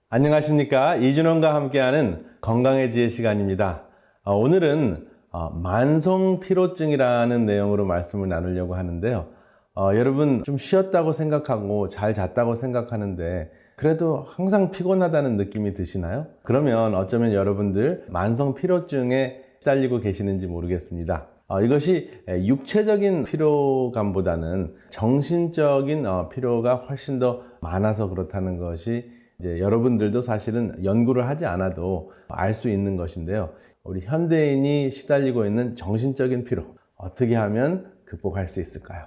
안녕하십니까. 이준원과 함께하는 건강의 지혜 시간입니다. 오늘은 만성 피로증이라는 내용으로 말씀을 나누려고 하는데요. 여러분 좀 쉬었다고 생각하고 잘 잤다고 생각하는데 그래도 항상 피곤하다는 느낌이 드시나요? 그러면 어쩌면 여러분들 만성 피로증에 시달리고 계시는지 모르겠습니다. 이것이 육체적인 피로감보다는 정신적인 피로가 훨씬 더 많아서 그렇다는 것이 이제 여러분들도 사실은 연구를 하지 않아도 알 수 있는 것인데요. 우리 현대인이 시달리고 있는 정신적인 피로, 어떻게 하면 극복할 수 있을까요?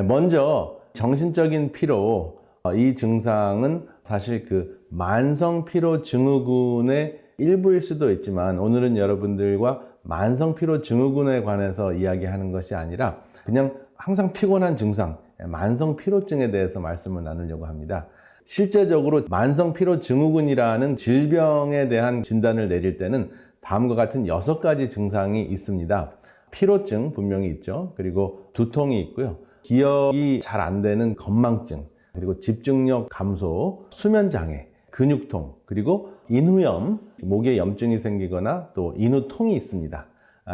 먼저 정신적인 피로, 이 증상은 사실 그 만성 피로 증후군의 일부일 수도 있지만 오늘은 여러분들과 만성 피로 증후군에 관해서 이야기하는 것이 아니라 그냥 항상 피곤한 증상, 만성 피로증에 대해서 말씀을 나누려고 합니다. 실제적으로 만성 피로 증후군이라는 질병에 대한 진단을 내릴 때는 다음과 같은 6가지 증상이 있습니다. 피로증 분명히 있죠. 그리고 두통이 있고요. 기억이 잘 안 되는 건망증, 그리고 집중력 감소, 수면장애, 근육통, 그리고 인후염, 목에 염증이 생기거나 또 인후통이 있습니다.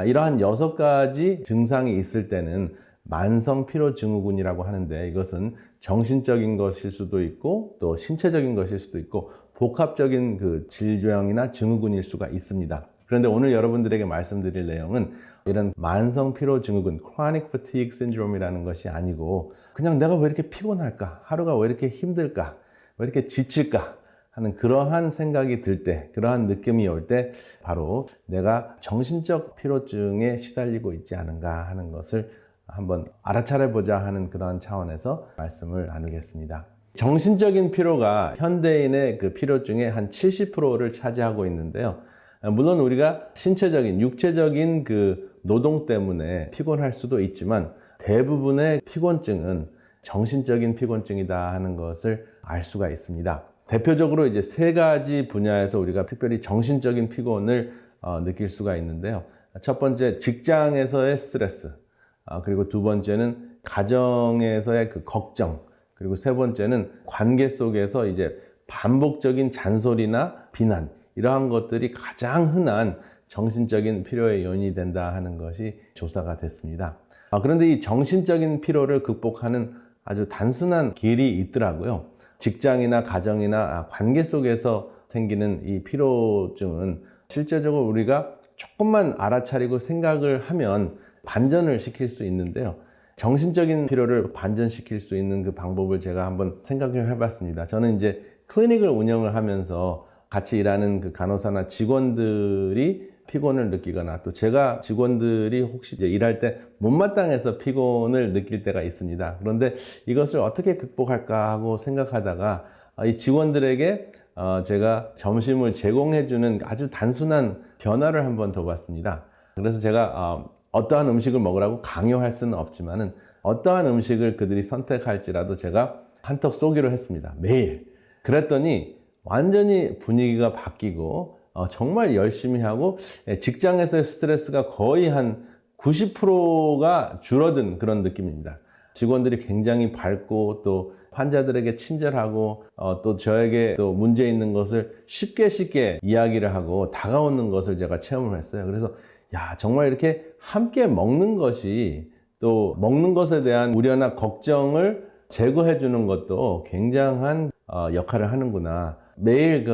이러한 6가지 증상이 있을 때는 만성 피로 증후군이라고 하는데 이것은 정신적인 것일 수도 있고 또 신체적인 것일 수도 있고 복합적인 그 질병이나 증후군일 수가 있습니다. 그런데 오늘 여러분들에게 말씀드릴 내용은 이런 만성 피로 증후군, chronic fatigue syndrome이라는 것이 아니고 그냥 내가 왜 이렇게 피곤할까? 하루가 왜 이렇게 힘들까? 왜 이렇게 지칠까? 하는 그러한 생각이 들 때, 그러한 느낌이 올 때 바로 내가 정신적 피로증에 시달리고 있지 않은가 하는 것을 한번 알아차려보자 하는 그런 차원에서 말씀을 나누겠습니다. 정신적인 피로가 현대인의 그 피로증의 한 70%를 차지하고 있는데요. 물론 우리가 신체적인, 육체적인 그 노동 때문에 피곤할 수도 있지만 대부분의 피곤증은 정신적인 피곤증이다 하는 것을 알 수가 있습니다. 대표적으로 이제 3가지 분야에서 우리가 특별히 정신적인 피곤을 느낄 수가 있는데요. 첫 번째, 직장에서의 스트레스. 그리고 2번째는 가정에서의 그 걱정, 그리고 3번째는 관계 속에서 이제 반복적인 잔소리나 비난, 이러한 것들이 가장 흔한 정신적인 피로의 요인이 된다 하는 것이 조사가 됐습니다. 그런데 이 정신적인 피로를 극복하는 아주 단순한 길이 있더라고요. 직장이나 가정이나 관계 속에서 생기는 이 피로증은 실제적으로 우리가 조금만 알아차리고 생각을 하면 반전을 시킬 수 있는데요. 정신적인 피로를 반전시킬 수 있는 그 방법을 제가 한번 생각을 해봤습니다. 저는 이제 클리닉을 운영을 하면서 같이 일하는 그 간호사나 직원들이 피곤을 느끼거나 또 제가 직원들이 혹시 이제 일할 때 못마땅해서 피곤을 느낄 때가 있습니다. 그런데 이것을 어떻게 극복할까 하고 생각하다가 이 직원들에게 제가 점심을 제공해주는 아주 단순한 변화를 한번 더 봤습니다. 그래서 제가 어떠한 음식을 먹으라고 강요할 수는 없지만은 어떠한 음식을 그들이 선택할지라도 제가 한턱 쏘기로 했습니다. 매일. 그랬더니 완전히 분위기가 바뀌고 정말 열심히 하고 직장에서의 스트레스가 거의 한 90%가 줄어든 그런 느낌입니다. 직원들이 굉장히 밝고 또 환자들에게 친절하고 또 저에게 또 문제 있는 것을 쉽게 이야기를 하고 다가오는 것을 제가 체험을 했어요. 그래서 정말 이렇게 함께 먹는 것이 또 먹는 것에 대한 우려나 걱정을 제거해 주는 것도 굉장한 역할을 하는구나. 매일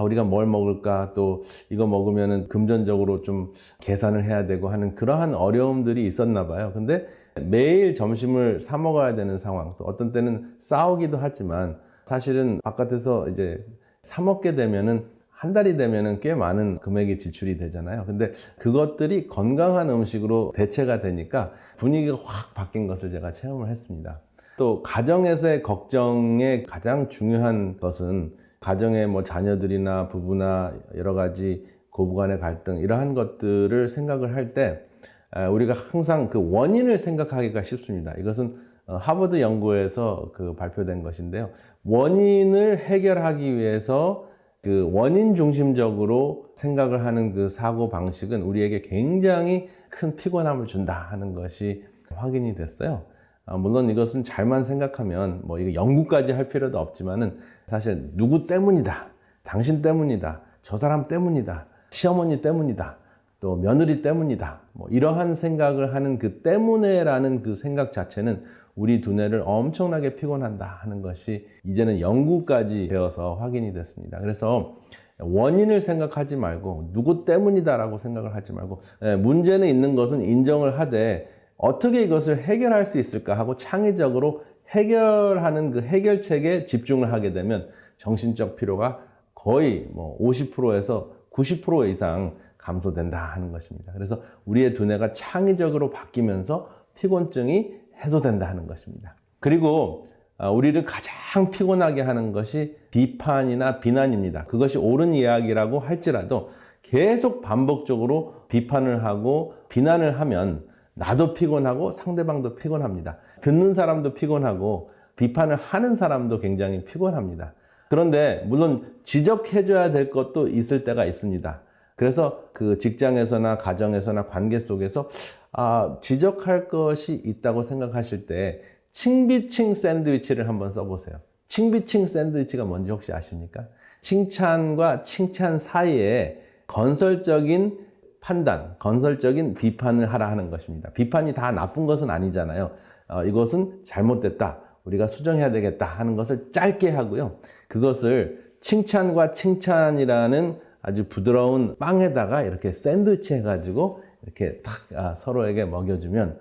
우리가 뭘 먹을까, 또 이거 먹으면은 금전적으로 좀 계산을 해야 되고 하는 그러한 어려움들이 있었나 봐요. 근데 매일 점심을 사 먹어야 되는 상황, 또 어떤 때는 싸우기도 하지만 사실은 바깥에서 이제 사 먹게 되면은 한 달이 되면은 꽤 많은 금액이 지출이 되잖아요. 근데 그것들이 건강한 음식으로 대체가 되니까 분위기가 확 바뀐 것을 제가 체험을 했습니다. 또 가정에서의 걱정의 가장 중요한 것은 가정의 자녀들이나 부부나 여러 가지 고부간의 갈등 이러한 것들을 생각을 할 때 우리가 항상 그 원인을 생각하기가 쉽습니다. 이것은 하버드 연구에서 발표된 것인데요. 원인을 해결하기 위해서 그 원인 중심적으로 생각을 하는 그 사고 방식은 우리에게 굉장히 큰 피곤함을 준다 하는 것이 확인이 됐어요. 물론 이것은 잘만 생각하면 뭐 이거 연구까지 할 필요도 없지만은 사실 누구 때문이다, 당신 때문이다, 저 사람 때문이다, 시어머니 때문이다, 또 며느리 때문이다, 뭐 이러한 생각을 하는 그 때문에라는 그 생각 자체는 우리 두뇌를 엄청나게 피곤한다 하는 것이 이제는 연구까지 되어서 확인이 됐습니다. 그래서 원인을 생각하지 말고 누구 때문이다라고 생각을 하지 말고 문제는 있는 것은 인정을 하되 어떻게 이것을 해결할 수 있을까 하고 창의적으로 해결하는 그 해결책에 집중을 하게 되면 정신적 피로가 거의 뭐 50%에서 90% 이상 감소된다 하는 것입니다. 그래서 우리의 두뇌가 창의적으로 바뀌면서 피곤증이 해소된다 하는 것입니다. 그리고 우리를 가장 피곤하게 하는 것이 비판이나 비난입니다. 그것이 옳은 이야기라고 할지라도 계속 반복적으로 비판을 하고 비난을 하면 나도 피곤하고 상대방도 피곤합니다. 듣는 사람도 피곤하고 비판을 하는 사람도 굉장히 피곤합니다. 그런데 물론 지적해줘야 될 것도 있을 때가 있습니다. 그래서 그 직장에서나 가정에서나 관계 속에서 지적할 것이 있다고 생각하실 때 칭비칭 샌드위치를 한번 써보세요. 칭비칭 샌드위치가 뭔지 혹시 아십니까? 칭찬과 칭찬 사이에 건설적인 판단, 건설적인 비판을 하라 하는 것입니다. 비판이 다 나쁜 것은 아니잖아요. 이것은 잘못됐다, 우리가 수정해야 되겠다 하는 것을 짧게 하고요. 그것을 칭찬과 칭찬이라는 아주 부드러운 빵에다가 이렇게 샌드위치 해가지고 이렇게 탁 서로에게 먹여주면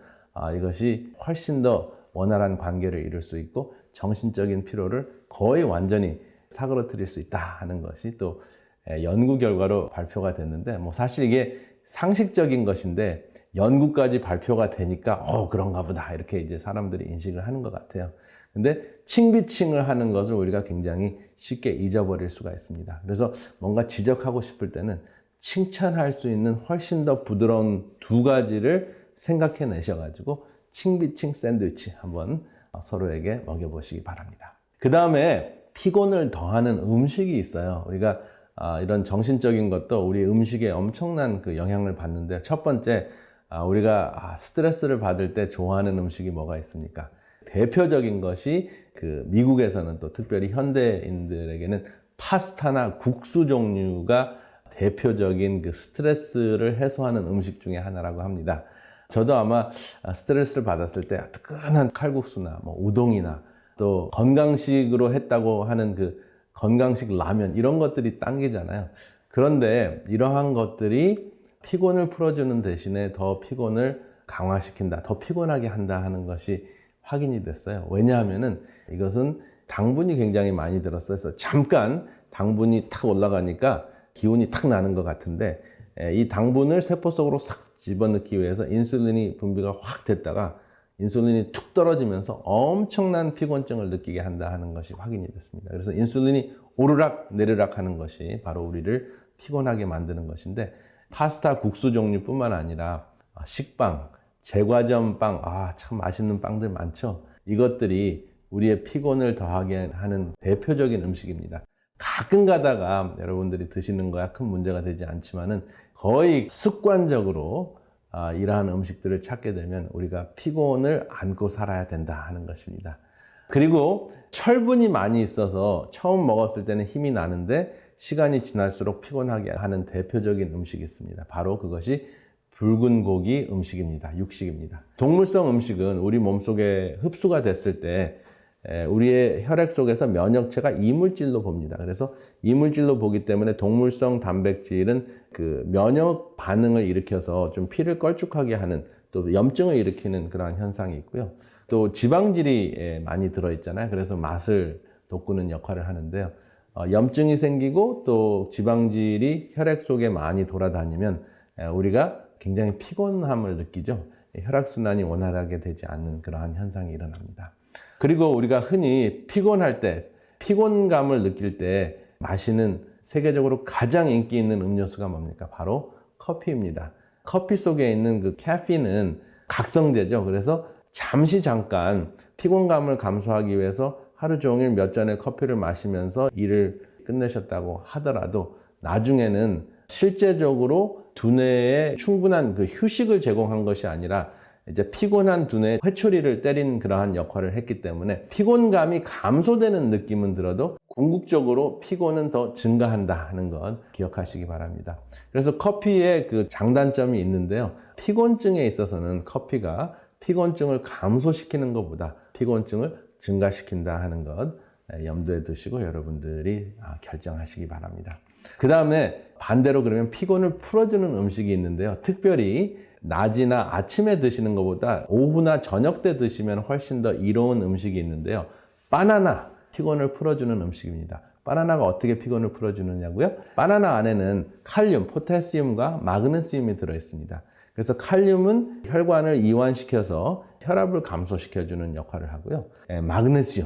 이것이 훨씬 더 원활한 관계를 이룰 수 있고 정신적인 피로를 거의 완전히 사그러뜨릴 수 있다 하는 것이 또 연구 결과로 발표가 됐는데, 뭐 사실 이게 상식적인 것인데 연구까지 발표가 되니까 그런가 보다 이렇게 이제 사람들이 인식을 하는 것 같아요. 근데 칭비칭을 하는 것을 우리가 굉장히 쉽게 잊어버릴 수가 있습니다. 그래서 뭔가 지적하고 싶을 때는 칭찬할 수 있는 훨씬 더 부드러운 두 가지를 생각해 내셔가지고 칭비칭 샌드위치 한번 서로에게 먹여보시기 바랍니다. 그 다음에 피곤을 더하는 음식이 있어요. 우리가 이런 정신적인 것도 우리 음식에 엄청난 그 영향을 받는데, 첫 번째 우리가 스트레스를 받을 때 좋아하는 음식이 뭐가 있습니까? 대표적인 것이 그 미국에서는 또 특별히 현대인들에게는 파스타나 국수 종류가 대표적인 그 스트레스를 해소하는 음식 중에 하나라고 합니다. 저도 아마 스트레스를 받았을 때 뜨끈한 칼국수나 뭐 우동이나 또 건강식으로 했다고 하는 그 건강식 라면, 이런 것들이 당기잖아요. 그런데 이러한 것들이 피곤을 풀어주는 대신에 더 피곤을 강화시킨다, 더 피곤하게 한다 하는 것이 확인이 됐어요. 왜냐하면은 이것은 당분이 굉장히 많이 들었어요. 잠깐 당분이 탁 올라가니까 기운이 탁 나는 것 같은데, 이 당분을 세포 속으로 싹 집어넣기 위해서 인슐린이 분비가 확 됐다가 인슐린이 툭 떨어지면서 엄청난 피곤증을 느끼게 한다 하는 것이 확인이 됐습니다. 그래서 인슐린이 오르락 내리락 하는 것이 바로 우리를 피곤하게 만드는 것인데, 파스타, 국수 종류뿐만 아니라 식빵, 제과점 빵, 참 맛있는 빵들 많죠. 이것들이 우리의 피곤을 더하게 하는 대표적인 음식입니다. 가끔 가다가 여러분들이 드시는 거야 큰 문제가 되지 않지만은 거의 습관적으로 이러한 음식들을 찾게 되면 우리가 피곤을 안고 살아야 된다 하는 것입니다. 그리고 철분이 많이 있어서 처음 먹었을 때는 힘이 나는데 시간이 지날수록 피곤하게 하는 대표적인 음식이 있습니다. 바로 그것이 붉은 고기 음식입니다. 육식입니다. 동물성 음식은 우리 몸속에 흡수가 됐을 때 우리의 혈액 속에서 면역체가 이물질로 봅니다. 그래서 이물질로 보기 때문에 동물성 단백질은 그 면역 반응을 일으켜서 좀 피를 걸쭉하게 하는, 또 염증을 일으키는 그러한 현상이 있고요. 또 지방질이 많이 들어있잖아요. 그래서 맛을 돋구는 역할을 하는데요. 염증이 생기고 또 지방질이 혈액 속에 많이 돌아다니면 우리가 굉장히 피곤함을 느끼죠. 혈액순환이 원활하게 되지 않는 그러한 현상이 일어납니다. 그리고 우리가 흔히 피곤할 때, 피곤감을 느낄 때 마시는 세계적으로 가장 인기 있는 음료수가 뭡니까? 바로 커피입니다. 커피 속에 있는 그 카페인은 각성제죠. 그래서 잠깐 피곤감을 감소하기 위해서 하루 종일 몇 잔의 커피를 마시면서 일을 끝내셨다고 하더라도 나중에는 실제적으로 두뇌에 충분한 그 휴식을 제공한 것이 아니라 이제 피곤한 두뇌에 회초리를 때린 그러한 역할을 했기 때문에 피곤감이 감소되는 느낌은 들어도 궁극적으로 피곤은 더 증가한다 하는 건 기억하시기 바랍니다. 그래서 커피의 그 장단점이 있는데요. 피곤증에 있어서는 커피가 피곤증을 감소시키는 것보다 피곤증을 증가시킨다 하는 것 염두에 두시고 여러분들이 결정하시기 바랍니다. 그 다음에 반대로 그러면 피곤을 풀어주는 음식이 있는데요. 특별히 낮이나 아침에 드시는 것보다 오후나 저녁 때 드시면 훨씬 더 이로운 음식이 있는데요. 바나나, 피곤을 풀어주는 음식입니다. 바나나가 어떻게 피곤을 풀어주느냐고요? 바나나 안에는 칼륨, 포타시움과 마그네슘이 들어있습니다. 그래서 칼륨은 혈관을 이완시켜서 혈압을 감소시켜주는 역할을 하고요. 마그네슘,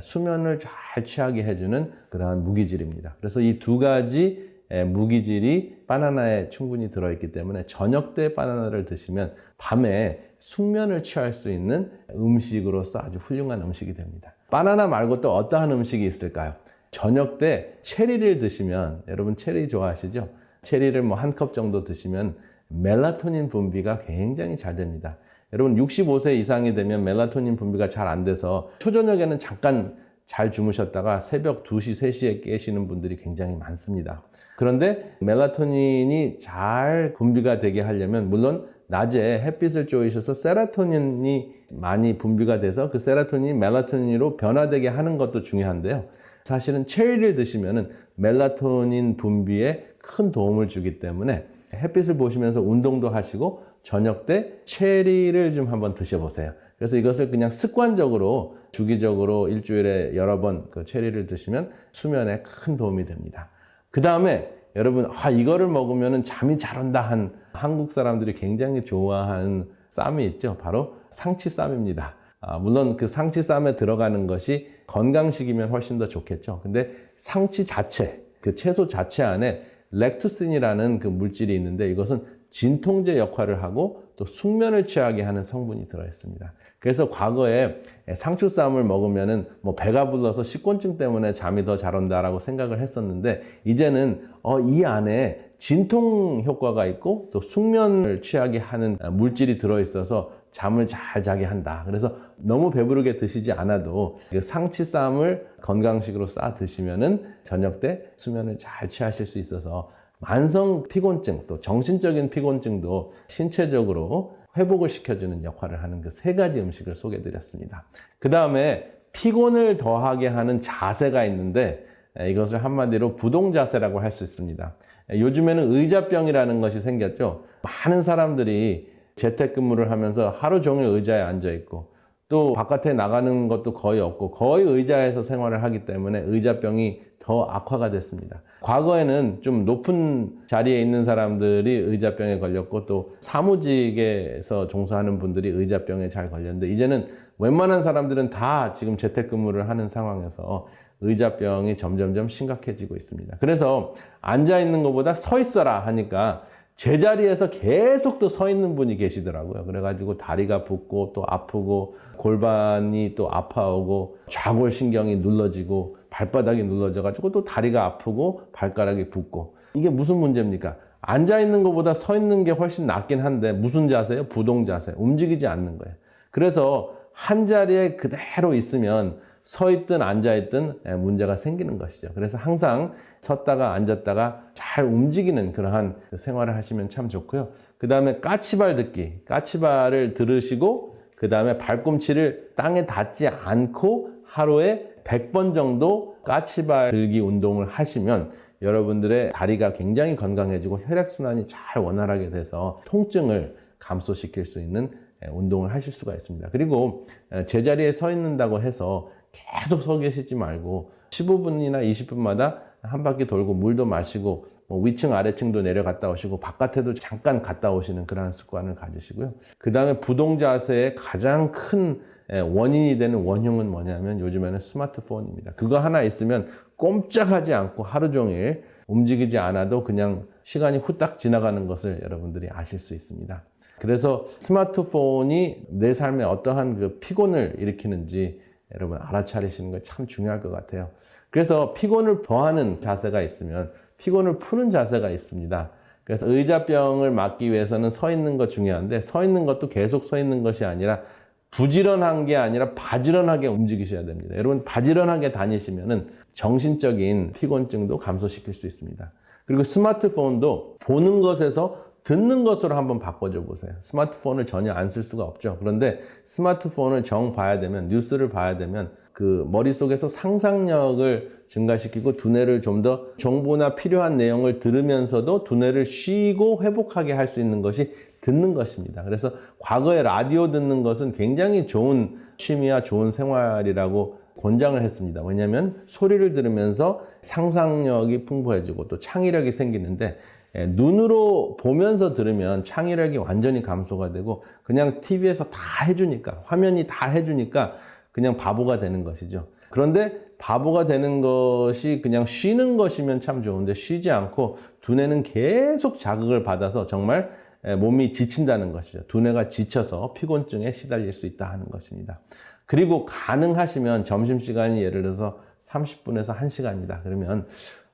수면을 잘 취하게 해주는 그러한 무기질입니다. 그래서 이 두 가지 무기질이 바나나에 충분히 들어있기 때문에 저녁 때 바나나를 드시면 밤에 숙면을 취할 수 있는 음식으로서 아주 훌륭한 음식이 됩니다. 바나나 말고 또 어떠한 음식이 있을까요? 저녁 때 체리를 드시면, 여러분 체리 좋아하시죠? 체리를 뭐 한 컵 정도 드시면 멜라토닌 분비가 굉장히 잘 됩니다. 여러분 65세 이상이 되면 멜라토닌 분비가 잘 안 돼서 초저녁에는 잠깐 잘 주무셨다가 새벽 2시, 3시에 깨시는 분들이 굉장히 많습니다. 그런데 멜라토닌이 잘 분비가 되게 하려면 물론 낮에 햇빛을 쬐으셔서 세로토닌이 많이 분비가 돼서 그 세로토닌이 멜라토닌으로 변화되게 하는 것도 중요한데요. 사실은 체리를 드시면 멜라토닌 분비에 큰 도움을 주기 때문에 햇빛을 보시면서 운동도 하시고 저녁 때 체리를 좀 한번 드셔보세요. 그래서 이것을 그냥 습관적으로 주기적으로 일주일에 여러 번 그 체리를 드시면 수면에 큰 도움이 됩니다. 그 다음에 여러분 이거를 먹으면 잠이 잘 온다 한 한국 사람들이 굉장히 좋아하는 쌈이 있죠. 바로 상치쌈입니다. 물론 그 상치쌈에 들어가는 것이 건강식이면 훨씬 더 좋겠죠. 근데 상치 자체, 그 채소 자체 안에 렉투신이라는 그 물질이 있는데 이것은 진통제 역할을 하고 또 숙면을 취하게 하는 성분이 들어있습니다. 그래서 과거에 상추쌈을 먹으면은 뭐 배가 불러서 식곤증 때문에 잠이 더 잘 온다라고 생각을 했었는데 이제는 이 안에 진통 효과가 있고 또 숙면을 취하게 하는 물질이 들어있어서 잠을 잘 자게 한다. 그래서 너무 배부르게 드시지 않아도 상치쌈을 건강식으로 싸 드시면은 저녁 때 수면을 잘 취하실 수 있어서 만성 피곤증 또 정신적인 피곤증도 신체적으로 회복을 시켜주는 역할을 하는 그 세 가지 음식을 소개해 드렸습니다. 그 다음에 피곤을 더하게 하는 자세가 있는데 이것을 한마디로 부동자세라고 할 수 있습니다. 요즘에는 의자병이라는 것이 생겼죠. 많은 사람들이 재택근무를 하면서 하루 종일 의자에 앉아 있고 또 바깥에 나가는 것도 거의 없고 거의 의자에서 생활을 하기 때문에 의자병이 더 악화가 됐습니다. 과거에는 좀 높은 자리에 있는 사람들이 의자병에 걸렸고 또 사무직에서 종사하는 분들이 의자병에 잘 걸렸는데 이제는 웬만한 사람들은 다 지금 재택근무를 하는 상황에서 의자병이 점점점 심각해지고 있습니다. 그래서 앉아 있는 것보다 서 있어라 하니까 제자리에서 계속 또 서 있는 분이 계시더라고요. 그래가지고 다리가 붓고 또 아프고 골반이 또 아파오고 좌골신경이 눌러지고 발바닥이 눌러져가지고 또 다리가 아프고 발가락이 붓고 이게 무슨 문제입니까? 앉아 있는 것보다 서 있는 게 훨씬 낫긴 한데 무슨 자세요? 부동자세. 움직이지 않는 거예요. 그래서 한 자리에 그대로 있으면 서 있든 앉아 있든 문제가 생기는 것이죠. 그래서 항상 섰다가 앉았다가 잘 움직이는 그러한 생활을 하시면 참 좋고요. 그 다음에 까치발 듣기. 까치발을 들으시고 그 다음에 발꿈치를 땅에 닿지 않고 하루에 100번 정도 까치발 들기 운동을 하시면 여러분들의 다리가 굉장히 건강해지고 혈액순환이 잘 원활하게 돼서 통증을 감소시킬 수 있는 운동을 하실 수가 있습니다. 그리고 제자리에 서 있는다고 해서 계속 서 계시지 말고 15분이나 20분마다 한 바퀴 돌고 물도 마시고 위층 아래층도 내려갔다 오시고 바깥에도 잠깐 갔다 오시는 그러한 습관을 가지시고요. 그 다음에 부동자세의 가장 큰 원인이 되는 원흉은 뭐냐면 요즘에는 스마트폰입니다. 그거 하나 있으면 꼼짝하지 않고 하루 종일 움직이지 않아도 그냥 시간이 후딱 지나가는 것을 여러분들이 아실 수 있습니다. 그래서 스마트폰이 내 삶에 어떠한 그 피곤을 일으키는지 여러분 알아차리시는 거 참 중요할 것 같아요. 그래서 피곤을 더하는 자세가 있으면 피곤을 푸는 자세가 있습니다. 그래서 의자병을 막기 위해서는 서 있는 거 중요한데 서 있는 것도 계속 서 있는 것이 아니라 부지런한 게 아니라 바지런하게 움직이셔야 됩니다. 여러분 바지런하게 다니시면은 정신적인 피곤증도 감소시킬 수 있습니다. 그리고 스마트폰도 보는 것에서 듣는 것으로 한번 바꿔줘 보세요. 스마트폰을 전혀 안 쓸 수가 없죠. 그런데 스마트폰을 봐야 되면, 뉴스를 봐야 되면 그 머릿속에서 상상력을 증가시키고 두뇌를 좀 더 정보나 필요한 내용을 들으면서도 두뇌를 쉬고 회복하게 할 수 있는 것이 듣는 것입니다. 그래서 과거에 라디오 듣는 것은 굉장히 좋은 취미와 좋은 생활이라고 권장을 했습니다. 왜냐하면 소리를 들으면서 상상력이 풍부해지고 또 창의력이 생기는데 눈으로 보면서 들으면 창의력이 완전히 감소가 되고 그냥 TV에서 다 해주니까, 화면이 다 해주니까 그냥 바보가 되는 것이죠. 그런데 바보가 되는 것이 그냥 쉬는 것이면 참 좋은데 쉬지 않고 두뇌는 계속 자극을 받아서 정말 몸이 지친다는 것이죠. 두뇌가 지쳐서 피곤증에 시달릴 수 있다 하는 것입니다. 그리고 가능하시면 점심시간이 예를 들어서 30분에서 1시간이다. 그러면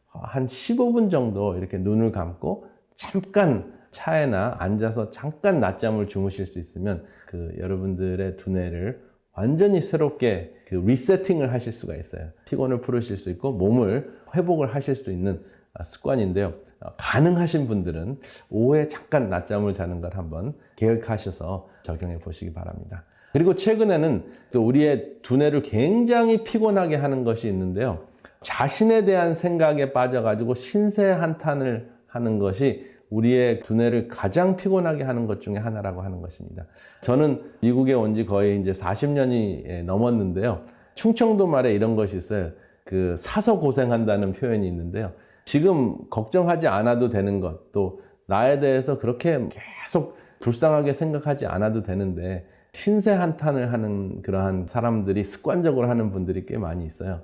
한 15분 정도 이렇게 눈을 감고 잠깐 차에나 앉아서 잠깐 낮잠을 주무실 수 있으면 그 여러분들의 두뇌를 완전히 새롭게 그 리세팅을 하실 수가 있어요. 피곤을 풀으실 수 있고 몸을 회복을 하실 수 있는 습관인데요. 가능하신 분들은 오후에 잠깐 낮잠을 자는 걸 한번 계획하셔서 적용해 보시기 바랍니다. 그리고 최근에는 또 우리의 두뇌를 굉장히 피곤하게 하는 것이 있는데요. 자신에 대한 생각에 빠져가지고 신세한탄을 하는 것이 우리의 두뇌를 가장 피곤하게 하는 것 중에 하나라고 하는 것입니다. 저는 미국에 온 지 거의 이제 40년이 넘었는데요. 충청도 말에 이런 것이 있어요. 그 사서 고생한다는 표현이 있는데요. 지금 걱정하지 않아도 되는 것, 또 나에 대해서 그렇게 계속 불쌍하게 생각하지 않아도 되는데 신세한탄을 하는 그러한 사람들이 습관적으로 하는 분들이 꽤 많이 있어요.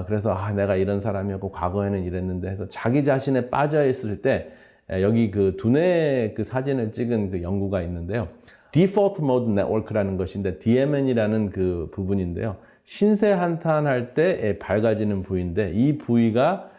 그래서 내가 이런 사람이었고 과거에는 이랬는데 해서 자기 자신에 빠져 있을 때 여기 그 두뇌 그 사진을 찍은 그 연구가 있는데요. Default Mode Network라는 것인데 DMN이라는 그 부분인데요. 신세한탄할 때 밝아지는 부위인데 이 부위가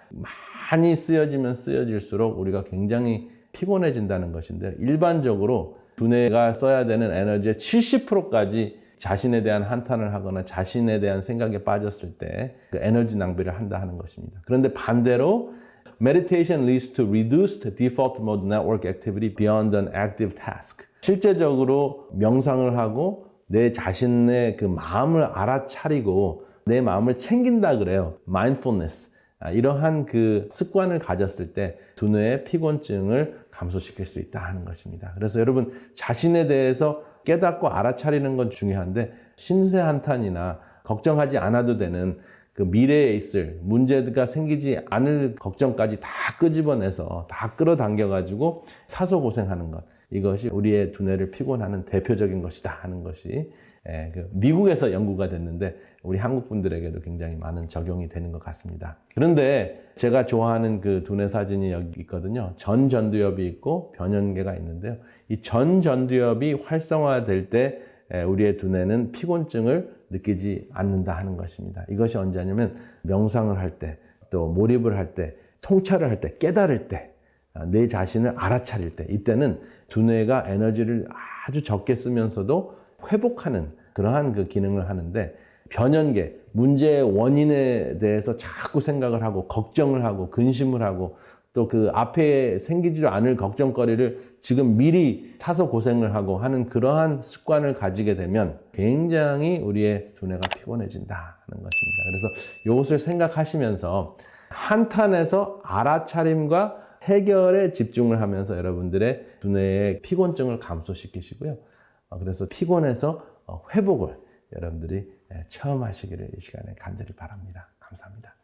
많이 쓰여지면 쓰여질수록 우리가 굉장히 피곤해진다는 것인데 일반적으로 두뇌가 써야 되는 에너지의 70%까지 자신에 대한 한탄을 하거나 자신에 대한 생각에 빠졌을 때 그 에너지 낭비를 한다 하는 것입니다. 그런데 반대로 Meditation leads to reduced default mode network activity beyond an active task. 실제적으로 명상을 하고 내 자신의 그 마음을 알아차리고 내 마음을 챙긴다 그래요. Mindfulness. 이러한 그 습관을 가졌을 때 두뇌의 피곤증을 감소시킬 수 있다 하는 것입니다. 그래서 여러분 자신에 대해서 깨닫고 알아차리는 건 중요한데 신세한탄이나 걱정하지 않아도 되는 그 미래에 있을 문제가 생기지 않을 걱정까지 다 끄집어내서 다 끌어당겨가지고 사서 고생하는 것, 이것이 우리의 두뇌를 피곤하는 대표적인 것이다 하는 것이 미국에서 연구가 됐는데 우리 한국 분들에게도 굉장히 많은 적용이 되는 것 같습니다. 그런데 제가 좋아하는 그 두뇌 사진이 여기 있거든요. 전두엽이 있고 변연계가 있는데요. 이 전두엽이 활성화될 때 우리의 두뇌는 피곤증을 느끼지 않는다 하는 것입니다. 이것이 언제냐면 명상을 할 때, 또 몰입을 할 때, 통찰을 할 때, 깨달을 때, 내 자신을 알아차릴 때, 이때는 두뇌가 에너지를 아주 적게 쓰면서도 회복하는 그러한 그 기능을 하는데 변연계, 문제의 원인에 대해서 자꾸 생각을 하고 걱정을 하고 근심을 하고 또 그 앞에 생기지 않을 걱정거리를 지금 미리 사서 고생을 하고 하는 그러한 습관을 가지게 되면 굉장히 우리의 두뇌가 피곤해진다 하는 것입니다. 그래서 이것을 생각하시면서 한탄에서 알아차림과 해결에 집중을 하면서 여러분들의 두뇌의 피곤증을 감소시키시고요. 그래서 피곤해서 회복을 여러분들이 체험하시기를 이 시간에 간절히 바랍니다. 감사합니다.